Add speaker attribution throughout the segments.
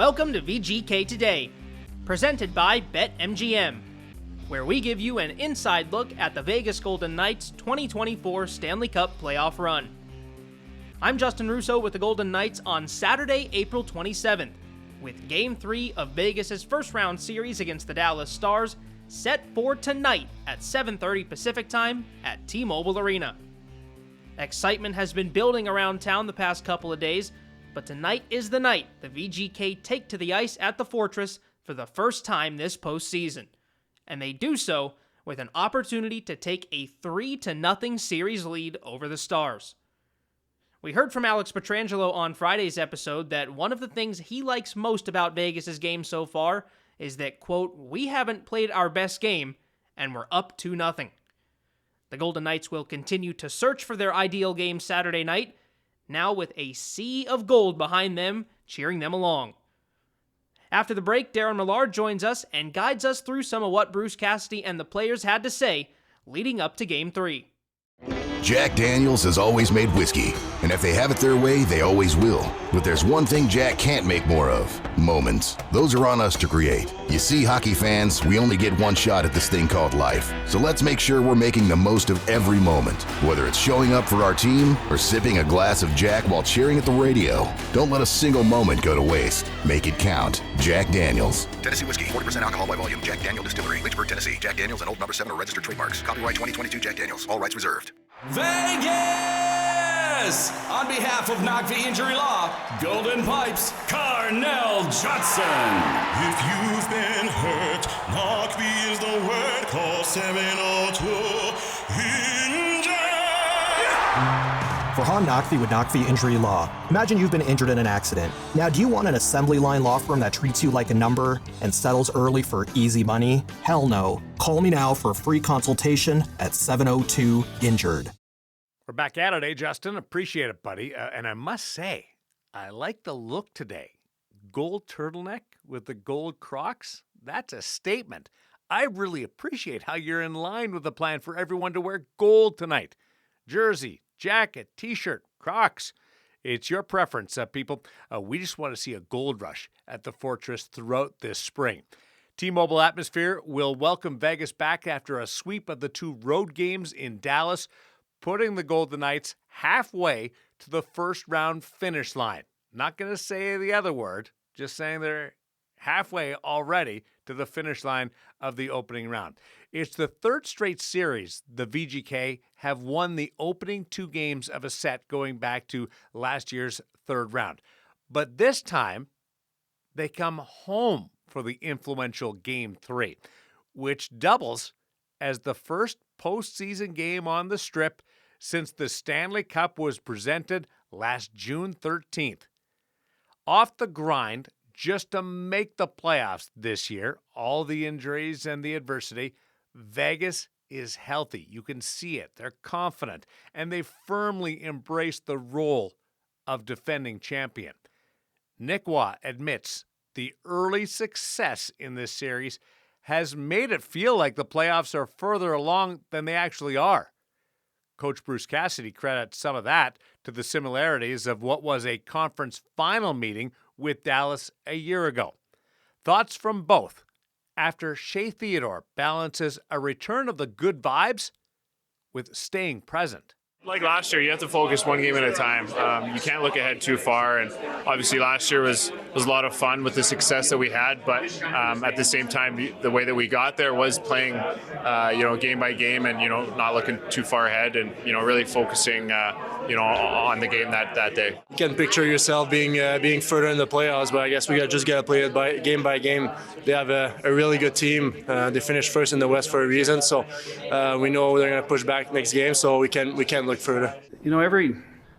Speaker 1: Welcome to VGK Today, presented by BetMGM, where we give you an inside look at the Vegas Golden Knights' 2024 Stanley Cup playoff run. I'm Justin Russo with the Golden Knights on Saturday, April 27th, with Game 3 of Vegas' first-round series against the Dallas Stars set for tonight at 7:30 Pacific Time at T-Mobile Arena. Excitement has been building around town the past couple of days, but tonight is the night the VGK take to the ice at the Fortress for the first time this postseason, and they do so with an opportunity to take a 3-0 series lead over the Stars. We heard from Alex Pietrangelo on Friday's episode that one of the things he likes most about Vegas' game so far is that, quote, we haven't played our best game, and we're up 2-0. The Golden Knights will continue to search for their ideal game Saturday night, now with a sea of gold behind them, cheering them along. After the break, Daren Millard joins us and guides us through some of what Bruce Cassidy and the players had to say leading up to Game 3.
Speaker 2: Jack Daniels has always made whiskey, and if they have it their way, they always will. But there's one thing Jack can't make more of: moments. Those are on us to create. You see, hockey fans, we only get one shot at this thing called life. So let's make sure we're making the most of every moment, whether it's showing up for our team or sipping a glass of Jack while cheering at the radio. Don't let a single moment go to waste. Make it count. Jack Daniels.
Speaker 3: Tennessee whiskey, 40% alcohol by volume. Jack Daniel Distillery, Lynchburg, Tennessee. Jack Daniels and Old Number 7 are registered trademarks. Copyright 2022 Jack Daniels. All rights reserved.
Speaker 4: Vegas! On behalf of Knock the Injury Law, Golden Pipes, Carnell Johnson.
Speaker 5: If you've been hurt, Knock the is the word. Call 702-INJURED.
Speaker 6: For Han Nakvi with Nakvi Injury Law, imagine you've been injured in an accident. Now, do you want an assembly line law firm that treats you like a number and settles early for easy money? Hell no. Call me now for a free consultation at 702-INJURED.
Speaker 7: We're back at it, Justin? Appreciate it, buddy. And I must say, I like the look today. Gold turtleneck with the gold Crocs. That's a statement. I really appreciate how you're in line with the plan for everyone to wear gold tonight. Jersey, jacket, T-shirt, Crocs. It's your preference, people. We just want to see a gold rush at the Fortress throughout this spring. T-Mobile Atmosphere will welcome Vegas back after a sweep of the two road games in Dallas, putting the Golden Knights halfway to the first-round finish line. Not going to say the other word, just saying they're halfway already to the finish line of the opening round. It's the third straight series the VGK have won the opening two games of a set going back to last year's third round. But this time, they come home for the influential Game 3, which doubles as the first postseason game on the Strip since the Stanley Cup was presented last June 13th. Off the grind just to make the playoffs this year, all the injuries and the adversity, Vegas is healthy. You can see it. They're confident, and they firmly embrace the role of defending champion. Nick Waugh admits the early success in this series has made it feel like the playoffs are further along than they actually are. Coach Bruce Cassidy credits some of that to the similarities of what was a conference final meeting with Dallas a year ago. Thoughts from both after Shea Theodore balances a return of the good vibes with staying present.
Speaker 8: Like last year, you have to focus one game at a time. You can't look ahead too far, and obviously last year was a lot of fun with the success that we had, but at the same time, the way that we got there was playing, game by game and, not looking too far ahead and, really focusing, on the game that day.
Speaker 9: You can picture yourself being further in the playoffs, but I guess we just got to play it by game. They have a really good team. They finished first in the West for a reason, so we know they're going to push back next game, so we can look further.
Speaker 10: Every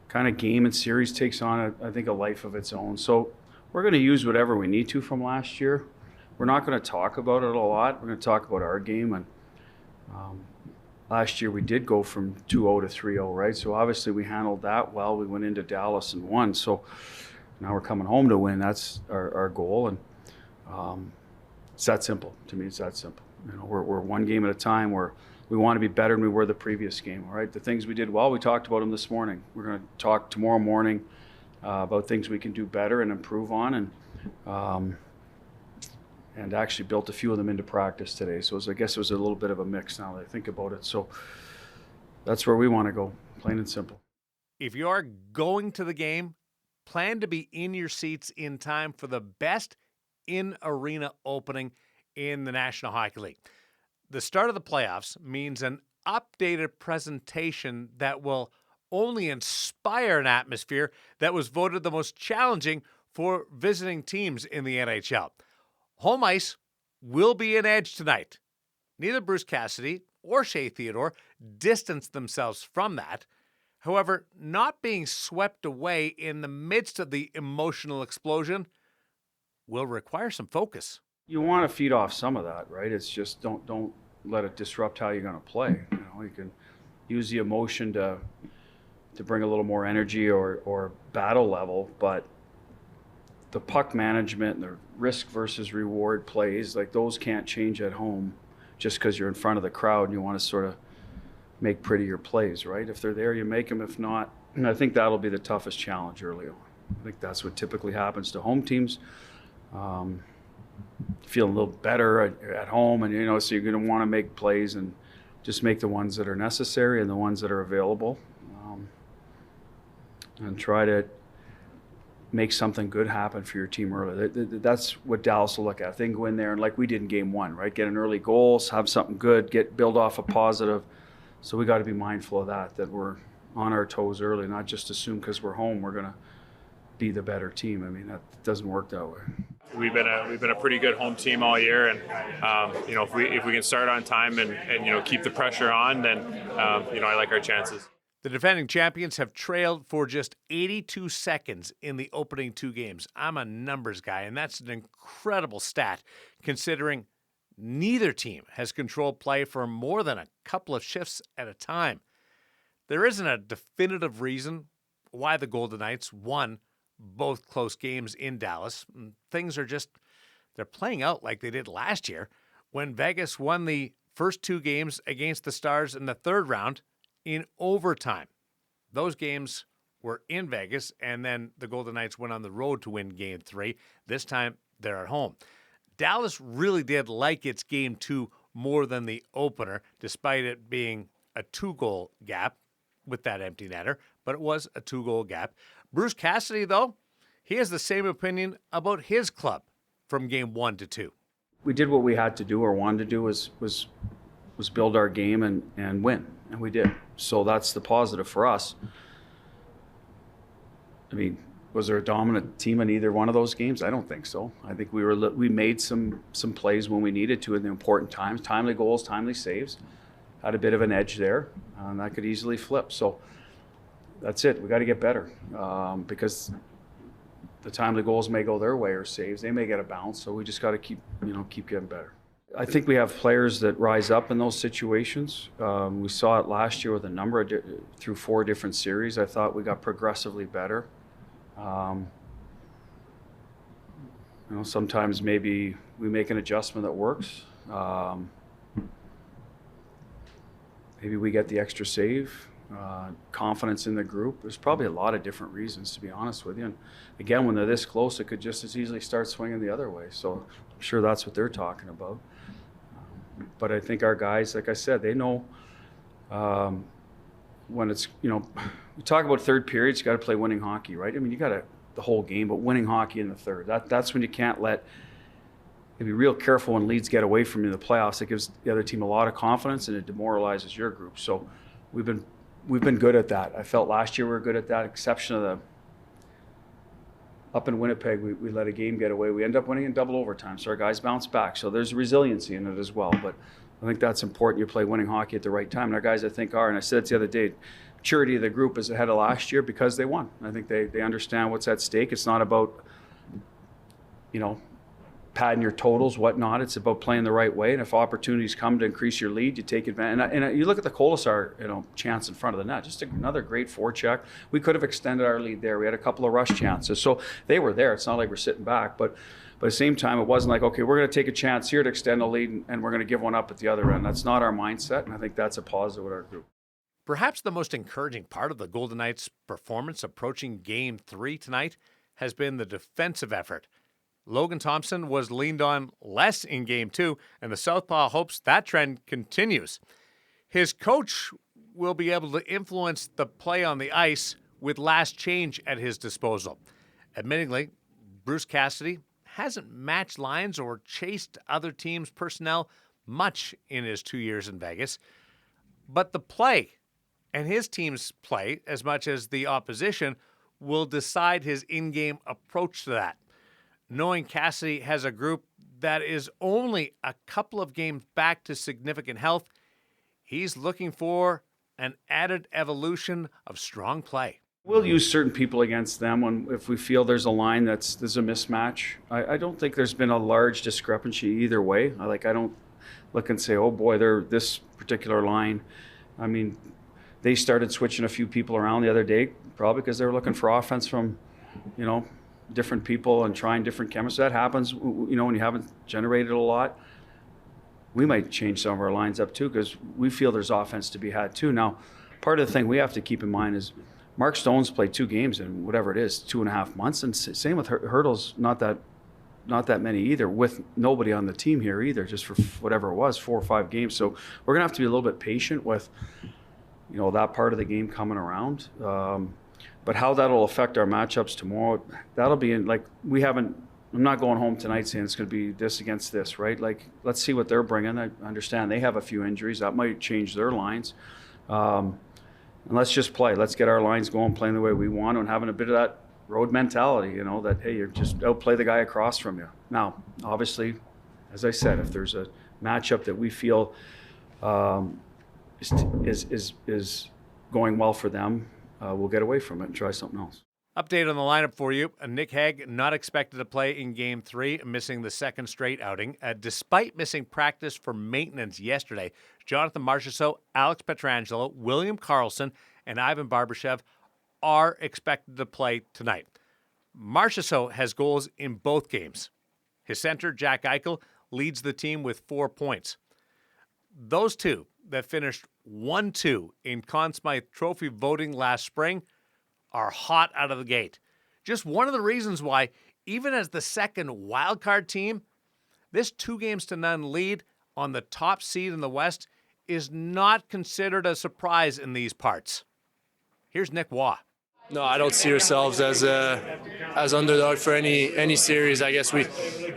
Speaker 10: kind of game and series takes on, I think, a life of its own. So we're going to use whatever we need to from last year. We're not going to talk about it a lot. We're going to talk about our game. And last year we did go from 2-0 to 3-0, right? So obviously we handled that well. We went into Dallas and won. So now we're coming home to win. That's our goal. And it's that simple. To me, it's that simple. We're one game at a time. We want to be better than we were the previous game, all right? The things we did well, we talked about them this morning. We're going to talk tomorrow morning about things we can do better and improve on, and And actually built a few of them into practice today. So I guess it was a little bit of a mix now that I think about it. So that's where we want to go, plain and simple.
Speaker 7: If you are going to the game, plan to be in your seats in time for the best in-arena opening in the National Hockey League. The start of the playoffs means an updated presentation that will only inspire an atmosphere that was voted the most challenging for visiting teams in the NHL. Home ice will be an edge tonight. Neither Bruce Cassidy or Shea Theodore distanced themselves from that. However, not being swept away in the midst of the emotional explosion will require some focus.
Speaker 10: You want to feed off some of that, right? It's just don't let it disrupt how you're going to play. You can use the emotion to bring a little more energy or battle level, but the puck management and the risk versus reward plays, like those can't change at home just because you're in front of the crowd and you want to sort of make prettier plays, right? If they're there, you make them. If not, and I think that'll be the toughest challenge early on. I think that's what typically happens to home teams. Feel a little better at home, and so you're going to want to make plays and just make the ones that are necessary and the ones that are available, and try to make something good happen for your team early. That's what Dallas will look at. They can go in there and like we did in game one, right? Get an early goal, have something good, build off a positive. So we got to be mindful of that we're on our toes early, not just assume because we're home we're going to be the better team. I mean, that doesn't work that way.
Speaker 8: We've been a pretty good home team all year, and if we can start on time and keep the pressure on, then I like our chances.
Speaker 7: The defending champions have trailed for just 82 seconds in the opening two games. I'm a numbers guy, and that's an incredible stat considering neither team has controlled play for more than a couple of shifts at a time. There isn't a definitive reason why the Golden Knights won both close games in Dallas. Things are they're playing out like they did last year when Vegas won the first two games against the Stars in the third round in overtime. Those games were in Vegas, and then the Golden Knights went on the road to win Game 3. This time, they're at home. Dallas really did like its Game 2 more than the opener, despite it being a 2-goal gap with that empty netter, but it was a 2-goal gap. Bruce Cassidy, though, he has the same opinion about his club from Game 1 to 2.
Speaker 10: We did what we had to do or wanted to do was build our game and win, and we did. So that's the positive for us. I mean, was there a dominant team in either one of those games? I don't think so. I think we made some plays when we needed to in the important times, timely goals, timely saves. Had a bit of an edge there, and that could easily flip. So that's it. We got to get better because the timely goals may go their way or saves. They may get a bounce. So we just got to keep getting better. I think we have players that rise up in those situations. We saw it last year with a number through 4 different series. I thought we got progressively better. Sometimes maybe we make an adjustment that works. Maybe we get the extra save, confidence in the group. There's probably a lot of different reasons, to be honest with you. And again, when they're this close, it could just as easily start swinging the other way. So I'm sure that's what they're talking about. But I think our guys, like I said, they know when it's, we talk about third periods, you got to play winning hockey, right? I mean, you got to the whole game, but winning hockey in the third. That's when you can't let. You be real careful when leads get away from you in the playoffs. It gives the other team a lot of confidence and it demoralizes your group. So we've been good at that. I felt last year we were good at that, exception of up in Winnipeg, we let a game get away. We end up winning in double overtime, so our guys bounce back. So there's resiliency in it as well. But I think that's important. You play winning hockey at the right time. And our guys, I think, are. And I said it the other day, maturity of the group is ahead of last year because they won. I think they understand what's at stake. It's not about, padding your totals, whatnot. It's about playing the right way. And if opportunities come to increase your lead, you take advantage. And you look at the Colasar, chance in front of the net, just another great forecheck. We could have extended our lead there. We had a couple of rush chances. So they were there. It's not like we're sitting back. But at the same time, it wasn't like, okay, we're going to take a chance here to extend the lead and we're going to give one up at the other end. That's not our mindset. And I think that's a positive with our group.
Speaker 7: Perhaps the most encouraging part of the Golden Knights' performance approaching Game 3 tonight has been the defensive effort. Logan Thompson was leaned on less in Game 2, and the Southpaw hopes that trend continues. His coach will be able to influence the play on the ice with last change at his disposal. Admittingly, Bruce Cassidy hasn't matched lines or chased other teams' personnel much in his 2 years in Vegas. But the play and his team's play, as much as the opposition, will decide his in-game approach to that. Knowing Cassidy has a group that is only a couple of games back to significant health, he's looking for an added evolution of strong play.
Speaker 10: We'll use certain people against them if we feel there's a line there's a mismatch. I don't think there's been a large discrepancy either way. I don't look and say, oh boy, they're this particular line. I mean, they started switching a few people around the other day, probably because they were looking for offense from, different people and trying different chemistry. That happens, when you haven't generated a lot. We might change some of our lines up too because we feel there's offense to be had too. Now, part of the thing we have to keep in mind is Mark Stone's played 2 games in whatever it is, 2.5 months, and same with Hurdle's not that many either, with nobody on the team here either, just for whatever it was, 4 or 5 games. So we're gonna have to be a little bit patient with, that part of the game coming around. But how that'll affect our matchups tomorrow, that'll be I'm not going home tonight saying it's going to be this against this, right? Let's see what they're bringing. I understand they have a few injuries. That might change their lines. And let's just play. Let's get our lines going, playing the way we want, and having a bit of that road mentality, that, hey, you're just outplay the guy across from you. Now, obviously, as I said, if there's a matchup that we feel is going well for them, we'll get away from it and try something else.
Speaker 7: Update on the lineup for you. Nick Hague not expected to play in Game 3, missing the second straight outing. Despite missing practice for maintenance yesterday, Jonathan Marchessault, Alex Pietrangelo, William Karlsson, and Ivan Barbashev are expected to play tonight. Marchessault has goals in both games. His center, Jack Eichel, leads the team with 4 points. Those two that finished 1-2 in Conn Smythe Trophy voting last spring are hot out of the gate. Just one of the reasons why, even as the second wildcard team, this 2-0 lead on the top seed in the West is not considered a surprise in these parts. Here's Nick Waugh.
Speaker 9: No, I don't see ourselves as underdog for any series. I guess we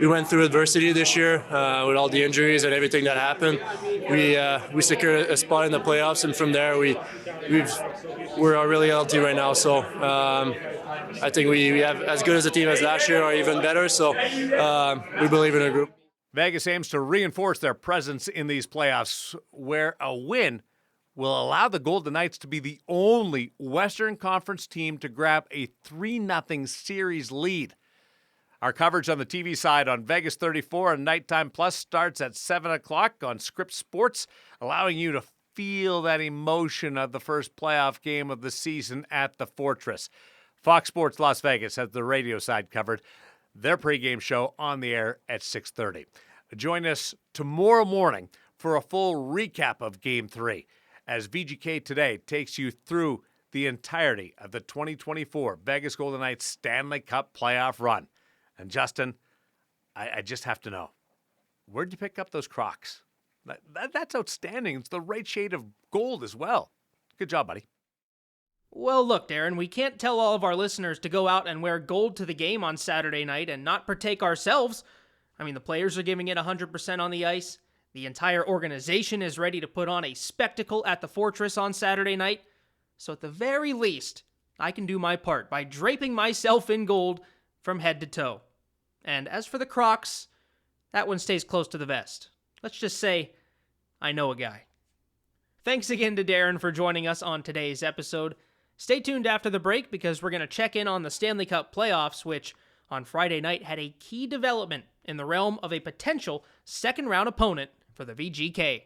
Speaker 9: went through adversity this year with all the injuries and everything that happened. We secured a spot in the playoffs, and from there we're really healthy right now. So I think we have as good as a team as last year, or even better. So we believe in our group.
Speaker 7: Vegas aims to reinforce their presence in these playoffs, where a win will allow the Golden Knights to be the only Western Conference team to grab a 3-0 series lead. Our coverage on the TV side on Vegas 34 and Nighttime Plus starts at 7 o'clock on Script Sports, allowing you to feel that emotion of the first playoff game of the season at the Fortress. Fox Sports Las Vegas has the radio side covered. Their pregame show on the air at 6:30. Join us tomorrow morning for a full recap of Game 3 as VGK Today takes you through the entirety of the 2024 Vegas Golden Knights Stanley Cup playoff run. And Justin, I just have to know, where'd you pick up those Crocs? That's outstanding. It's the right shade of gold as well. Good job, buddy.
Speaker 1: Well, look, Daren, we can't tell all of our listeners to go out and wear gold to the game on Saturday night and not partake ourselves. I mean, the players are giving it 100% on the ice. The entire organization is ready to put on a spectacle at the Fortress on Saturday night. So at the very least, I can do my part by draping myself in gold from head to toe. And as for the Crocs, that one stays close to the vest. Let's just say, I know a guy. Thanks again to Daren for joining us on today's episode. Stay tuned after the break because we're going to check in on the Stanley Cup playoffs, which on Friday night had a key development in the realm of a potential second-round opponent for the VGK.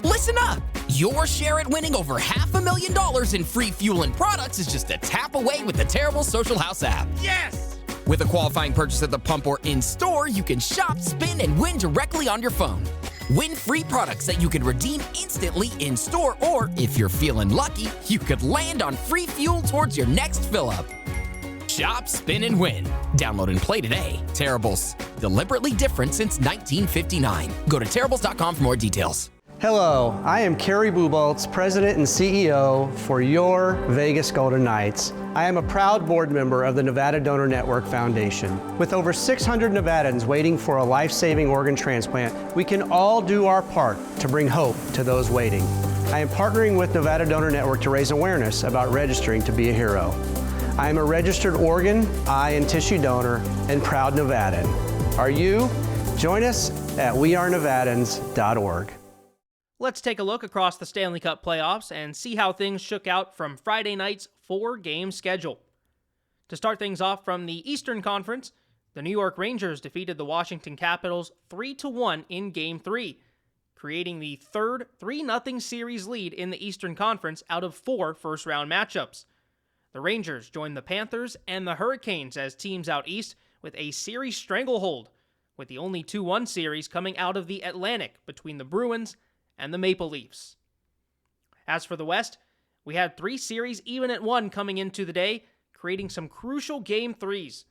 Speaker 11: Listen up! Your share at winning over $500,000 in free fuel and products is just a tap away with the Terrible Social House app.
Speaker 7: Yes!
Speaker 11: With a qualifying purchase at the pump or in-store, you can shop, spin, and win directly on your phone. Win free products that you can redeem instantly in-store, or if you're feeling lucky, you could land on free fuel towards your next fill-up. Shop, spin, and win. Download and play today. Terribles. Deliberately different since 1959. Go to terribles.com for more details.
Speaker 12: Hello, I am Kerry Buboltz, President and CEO for your Vegas Golden Knights. I am a proud board member of the Nevada Donor Network Foundation. With over 600 Nevadans waiting for a life-saving organ transplant, we can all do our part to bring hope to those waiting. I am partnering with Nevada Donor Network to raise awareness about registering to be a hero. I am a registered organ, eye, and tissue donor and proud Nevadan. Are you? Join us at wearenevadans.org.
Speaker 1: Let's take a look across the Stanley Cup playoffs and see how things shook out from Friday night's 4-game schedule. To start things off from the Eastern Conference, the New York Rangers defeated the Washington Capitals 3-1 in Game 3, creating the third 3-0 series lead in the Eastern Conference out of 4 first-round matchups. The Rangers joined the Panthers and the Hurricanes as teams out east with a series stranglehold, with the only 2-1 series coming out of the Atlantic between the Bruins and the Maple Leafs. As for the West, we had 3 series even at 1 coming into the day, creating some crucial Game 3s.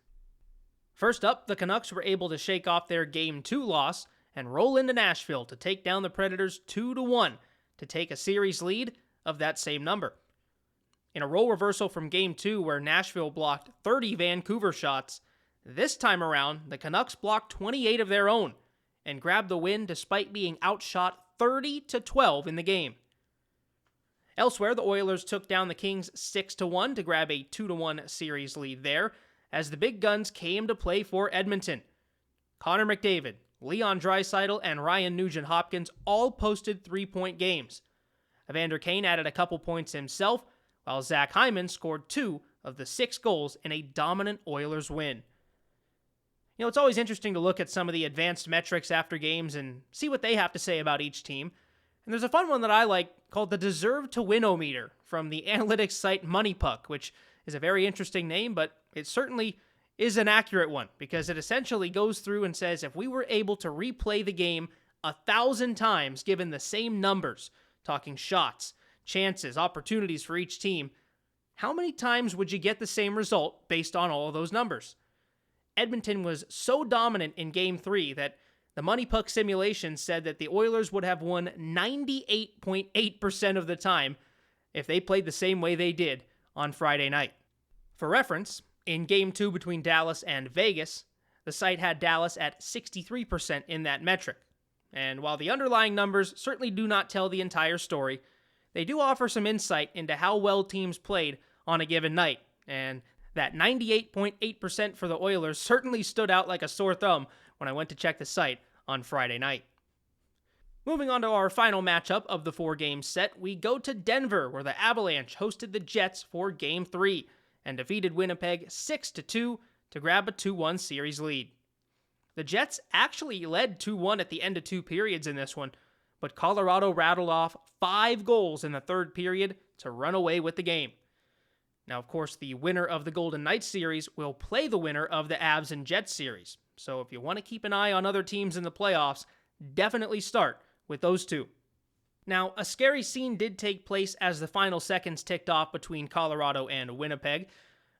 Speaker 1: First up, the Canucks were able to shake off their Game 2 loss and roll into Nashville to take down the Predators 2-1 to take a series lead of that same number. In a role reversal from Game 2 where Nashville blocked 30 Vancouver shots, this time around the Canucks blocked 28 of their own and grabbed the win despite being outshot 30-12 in the game. Elsewhere, the Oilers took down the Kings 6-1 to grab a 2-1 series lead there, as the big guns came to play for Edmonton. Connor McDavid, Leon Draisaitl, and Ryan Nugent-Hopkins all posted 3-point games. Evander Kane added a couple points himself, while Zach Hyman scored 2 of the 6 goals in a dominant Oilers win. You know, it's always interesting to look at some of the advanced metrics after games and see what they have to say about each team. And there's a fun one that I like called the Deserve to Win-O-Meter from the analytics site MoneyPuck, which is a very interesting name, but it certainly is an accurate one because it essentially goes through and says if we were able to replay the game 1,000 times given the same numbers, talking shots, chances, opportunities for each team, how many times would you get the same result based on all of those numbers? Edmonton was so dominant in Game 3 that the MoneyPuck simulation said that the Oilers would have won 98.8% of the time if they played the same way they did on Friday night. For reference, in Game 2 between Dallas and Vegas, the site had Dallas at 63% in that metric. And while the underlying numbers certainly do not tell the entire story, they do offer some insight into how well teams played on a given night, and that 98.8% for the Oilers certainly stood out like a sore thumb when I went to check the site on Friday night. Moving on to our final matchup of the 4-game set, we go to Denver, where the Avalanche hosted the Jets for Game 3 and defeated Winnipeg 6-2 to grab a 2-1 series lead. The Jets actually led 2-1 at the end of 2 periods in this one, but Colorado rattled off 5 goals in the 3rd period to run away with the game. Now, of course, the winner of the Golden Knights series will play the winner of the Avs and Jets series. So if you want to keep an eye on other teams in the playoffs, definitely start with those two. Now, a scary scene did take place as the final seconds ticked off between Colorado and Winnipeg.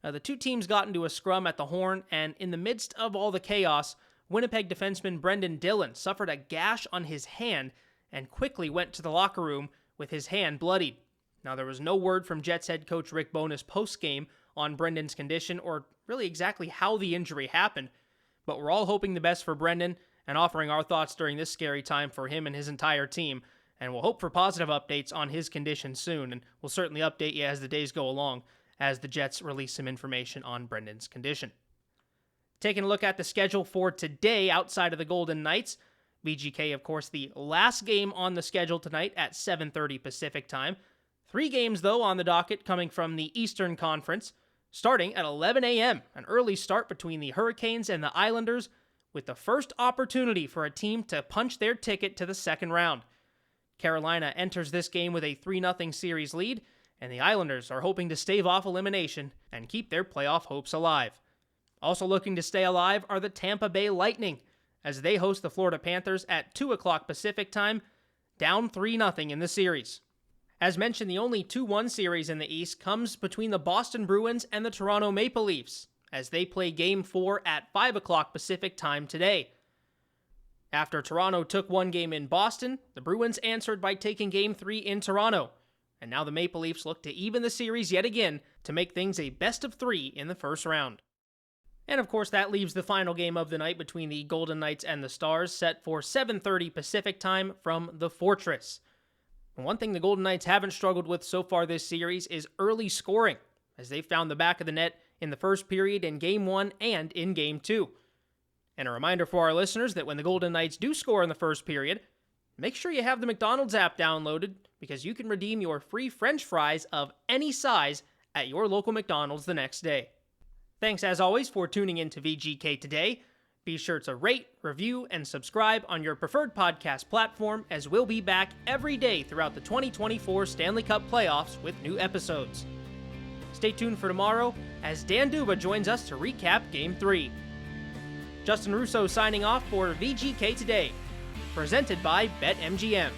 Speaker 1: The two teams got into a scrum at the horn, and in the midst of all the chaos, Winnipeg defenseman Brendan Dillon suffered a gash on his hand and quickly went to the locker room with his hand bloodied. Now, there was no word from Jets head coach Rick Bowness post-game on Brendan's condition or really exactly how the injury happened, but we're all hoping the best for Brendan and offering our thoughts during this scary time for him and his entire team, and we'll hope for positive updates on his condition soon, and we'll certainly update you as the days go along as the Jets release some information on Brendan's condition. Taking a look at the schedule for today outside of the Golden Knights, VGK, of course, the last game on the schedule tonight at 7:30 Pacific time. 3 games, though, on the docket coming from the Eastern Conference, starting at 11 a.m., an early start between the Hurricanes and the Islanders, with the first opportunity for a team to punch their ticket to the second round. Carolina enters this game with a 3-0 series lead, and the Islanders are hoping to stave off elimination and keep their playoff hopes alive. Also looking to stay alive are the Tampa Bay Lightning, as they host the Florida Panthers at 2 o'clock Pacific time, down 3-0 in the series. As mentioned, the only 2-1 series in the East comes between the Boston Bruins and the Toronto Maple Leafs. as they play Game 4 at 5 o'clock Pacific time today. After Toronto took one game in Boston, the Bruins answered by taking Game 3 in Toronto, and now the Maple Leafs look to even the series yet again to make things a best-of-3 in the first round. And of course, that leaves the final game of the night between the Golden Knights and the Stars set for 7:30 Pacific time from the Fortress. And one thing the Golden Knights haven't struggled with so far this series is early scoring, as they found the back of the net in the first period in Game 1 and in Game 2. And a reminder for our listeners that when the Golden Knights do score in the first period, make sure you have the McDonald's app downloaded, because you can redeem your free French fries of any size at your local McDonald's the next day. Thanks as always for tuning in to VGK Today. Be sure to rate, review, and subscribe on your preferred podcast platform, as we'll be back every day throughout the 2024 Stanley Cup playoffs with new episodes. Stay tuned for tomorrow as Dan Duba joins us to recap Game 3. Justin Russo signing off for VGK Today, presented by BetMGM.